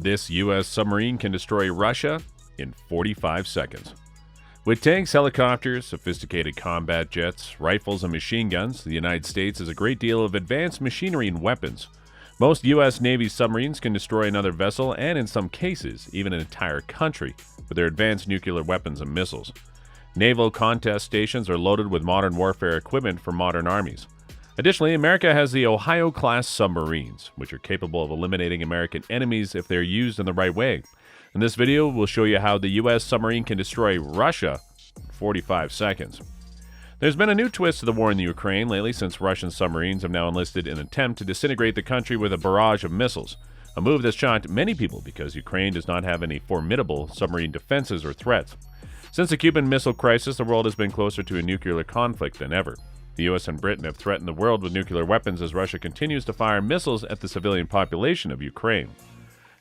This U.S. submarine can destroy Russia in 45 seconds. With tanks, helicopters, sophisticated combat jets, rifles, and machine guns, the United States has a great deal of advanced machinery and weapons. Most U.S. Navy submarines can destroy another vessel and, in some cases, even an entire country with their advanced nuclear weapons and missiles. Naval contest stations are loaded with modern warfare equipment for modern armies. Additionally, America has the Ohio-class submarines, which are capable of eliminating American enemies if they're used in the right way. In this video, we'll show you how the U.S. submarine can destroy Russia in 45 seconds. There's been a new twist to the war in the Ukraine lately, since Russian submarines have now enlisted in an attempt to disintegrate the country with a barrage of missiles. A move that's shocked many people because Ukraine does not have any formidable submarine defenses or threats. Since the Cuban Missile Crisis, the world has been closer to a nuclear conflict than ever. The U.S. and Britain have threatened the world with nuclear weapons as Russia continues to fire missiles at the civilian population of Ukraine.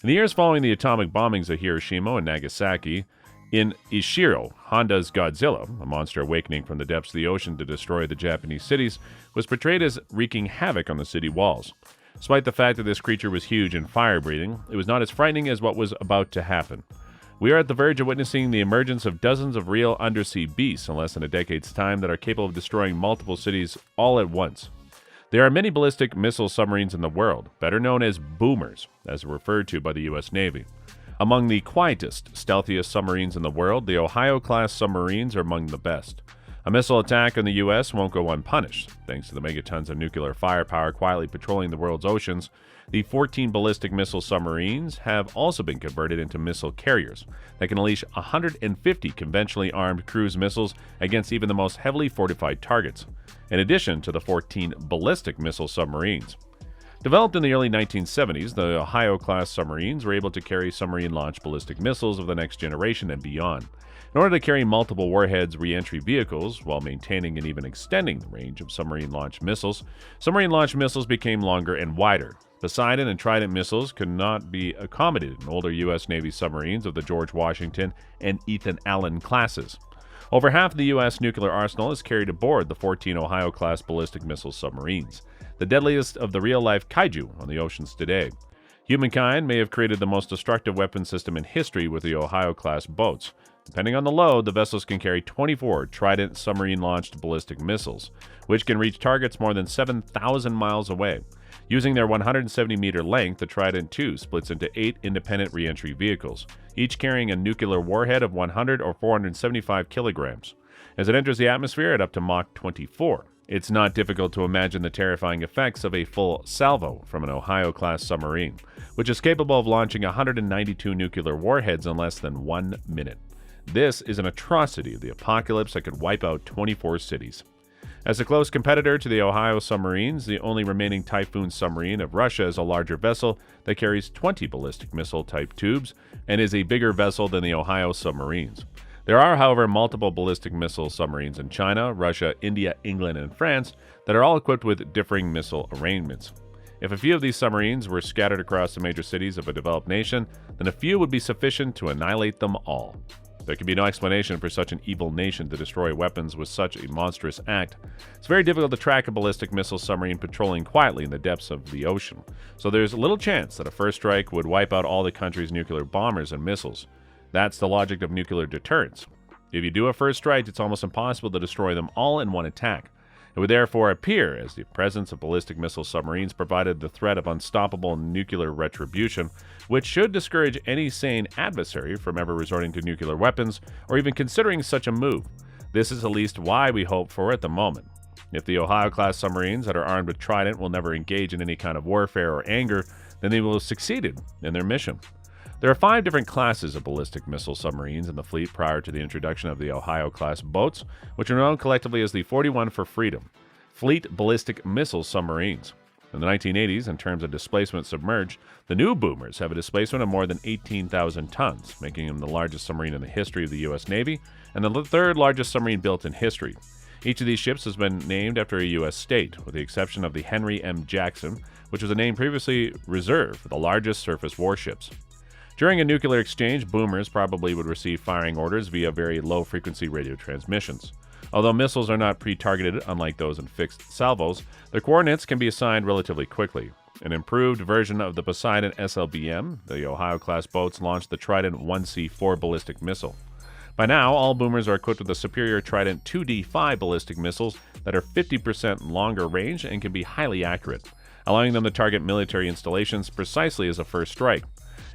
In the years following the atomic bombings of Hiroshima and Nagasaki, in Ishiro, Honda's Godzilla, a monster awakening from the depths of the ocean to destroy the Japanese cities, was portrayed as wreaking havoc on the city walls. Despite the fact that this creature was huge and fire-breathing, it was not as frightening as what was about to happen. We are at the verge of witnessing the emergence of dozens of real undersea beasts in less than a decade's time that are capable of destroying multiple cities all at once. There are many ballistic missile submarines in the world, better known as boomers, as referred to by the U.S. Navy. Among the quietest, stealthiest submarines in the world, the Ohio-class submarines are among the best. A missile attack on the U.S. won't go unpunished. Thanks to the megatons of nuclear firepower quietly patrolling the world's oceans, the 14 ballistic missile submarines have also been converted into missile carriers that can unleash 150 conventionally armed cruise missiles against even the most heavily fortified targets, in addition to the 14 ballistic missile submarines. Developed in the early 1970s, the Ohio-class submarines were able to carry submarine-launched ballistic missiles of the next generation and beyond. In order to carry multiple warheads re-entry vehicles while maintaining and even extending the range of submarine-launched missiles, submarine-launched missiles became longer and wider. Poseidon and Trident missiles could not be accommodated in older U.S. Navy submarines of the George Washington and Ethan Allen classes. Over half of the U.S. nuclear arsenal is carried aboard the 14 Ohio-class ballistic missile submarines, the deadliest of the real-life kaiju on the oceans today. Humankind may have created the most destructive weapon system in history with the Ohio-class boats. Depending on the load, the vessels can carry 24 Trident submarine-launched ballistic missiles, which can reach targets more than 7,000 miles away. Using their 170-meter length, the Trident II splits into 8 independent re-entry vehicles, each carrying a nuclear warhead of 100 or 475 kilograms. As it enters the atmosphere at up to Mach 24, it's not difficult to imagine the terrifying effects of a full salvo from an Ohio-class submarine, which is capable of launching 192 nuclear warheads in less than 1 minute. This is an atrocity of the apocalypse that could wipe out 24 cities. As a close competitor to the Ohio submarines, the only remaining Typhoon submarine of Russia is a larger vessel that carries 20 ballistic missile-type tubes and is a bigger vessel than the Ohio submarines. There are, however, multiple ballistic missile submarines in China, Russia, India, England, and France that are all equipped with differing missile arrangements. If a few of these submarines were scattered across the major cities of a developed nation, then a few would be sufficient to annihilate them all. There can be no explanation for such an evil nation to destroy weapons with such a monstrous act. It's very difficult to track a ballistic missile submarine patrolling quietly in the depths of the ocean, so there's little chance that a first strike would wipe out all the country's nuclear bombers and missiles. That's the logic of nuclear deterrence. If you do a first strike, it's almost impossible to destroy them all in one attack. It would therefore appear as the presence of ballistic missile submarines provided the threat of unstoppable nuclear retribution, which should discourage any sane adversary from ever resorting to nuclear weapons or even considering such a move. This is at least why we hope for at the moment. If the Ohio-class submarines that are armed with Trident will never engage in any kind of warfare or anger, then they will have succeeded in their mission. There are 5 different classes of ballistic missile submarines in the fleet prior to the introduction of the Ohio-class boats, which are known collectively as the 41 for Freedom Fleet Ballistic Missile Submarines. In the 1980s, in terms of displacement submerged, the new boomers have a displacement of more than 18,000 tons, making them the largest submarine in the history of the U.S. Navy and the third largest submarine built in history. Each of these ships has been named after a U.S. state, with the exception of the Henry M. Jackson, which was a name previously reserved for the largest surface warships. During a nuclear exchange, boomers probably would receive firing orders via very low-frequency radio transmissions. Although missiles are not pre-targeted, unlike those in fixed salvos, their coordinates can be assigned relatively quickly. An improved version of the Poseidon SLBM, the Ohio-class boats launched the Trident 1C4 ballistic missile. By now, all boomers are equipped with the superior Trident 2D5 ballistic missiles that are 50% longer range and can be highly accurate, allowing them to target military installations precisely as a first strike.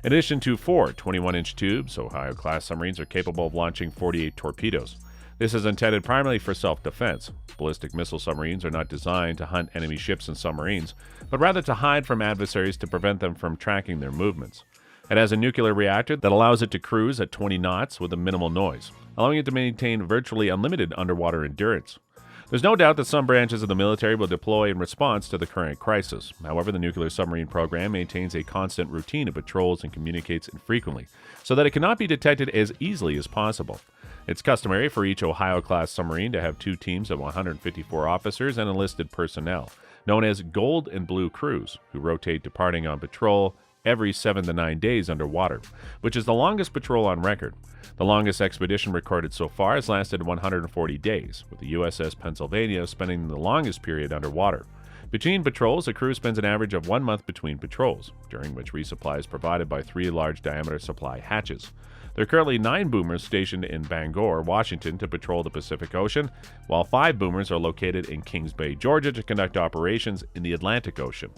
In addition to 4 21-inch tubes, Ohio-class submarines are capable of launching 48 torpedoes. This is intended primarily for self-defense. Ballistic missile submarines are not designed to hunt enemy ships and submarines, but rather to hide from adversaries to prevent them from tracking their movements. It has a nuclear reactor that allows it to cruise at 20 knots with a minimal noise, allowing it to maintain virtually unlimited underwater endurance. There's no doubt that some branches of the military will deploy in response to the current crisis. However, the nuclear submarine program maintains a constant routine of patrols and communicates infrequently, so that it cannot be detected as easily as possible. It's customary for each Ohio-class submarine to have 2 teams of 154 officers and enlisted personnel, known as Gold and Blue Crews, who rotate departing on patrol every 7 to 9 days underwater, which is the longest patrol on record. The longest expedition recorded so far has lasted 140 days, with the USS Pennsylvania spending the longest period underwater. Between patrols, a crew spends an average of 1 month between patrols, during which resupply is provided by 3 large-diameter supply hatches. There are currently 9 boomers stationed in Bangor, Washington, to patrol the Pacific Ocean, while 5 boomers are located in Kings Bay, Georgia, to conduct operations in the Atlantic Ocean.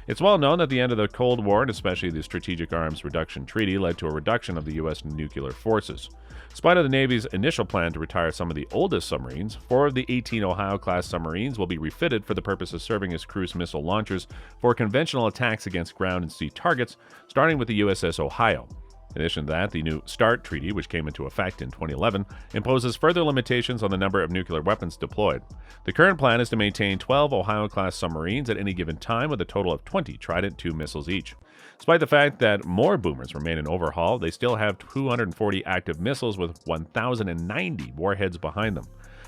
It's well known that the end of the Cold War, and especially the Strategic Arms Reduction Treaty, led to a reduction of the U.S. nuclear forces. In spite of the Navy's initial plan to retire some of the oldest submarines, 4 of the 18 Ohio-class submarines will be refitted for the purpose of serving as cruise missile launchers for conventional attacks against ground and sea targets, starting with the USS Ohio. In addition to that, the new START Treaty, which came into effect in 2011, imposes further limitations on the number of nuclear weapons deployed. The current plan is to maintain 12 Ohio-class submarines at any given time with a total of 20 Trident II missiles each. Despite the fact that more boomers remain in overhaul, they still have 240 active missiles with 1,090 warheads behind them.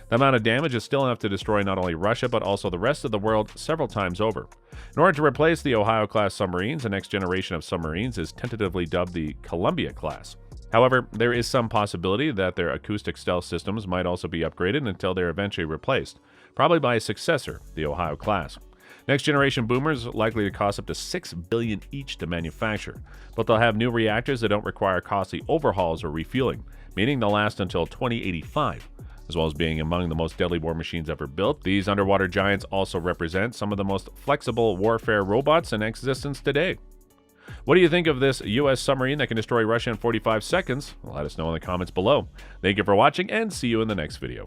The amount of damage is still enough to destroy not only Russia, but also the rest of the world several times over. In order to replace the Ohio-class submarines, the next generation of submarines is tentatively dubbed the Columbia-class. However, there is some possibility that their acoustic stealth systems might also be upgraded until they're eventually replaced, probably by a successor, the Ohio-class. Next-generation boomers are likely to cost up to $6 billion each to manufacture, but they'll have new reactors that don't require costly overhauls or refueling, meaning they'll last until 2085. As well as being among the most deadly war machines ever built, these underwater giants also represent some of the most flexible warfare robots in existence today. What do you think of this U.S. submarine that can destroy Russia in 45 seconds? Let us know in the comments below. Thank you for watching, and see you in the next video.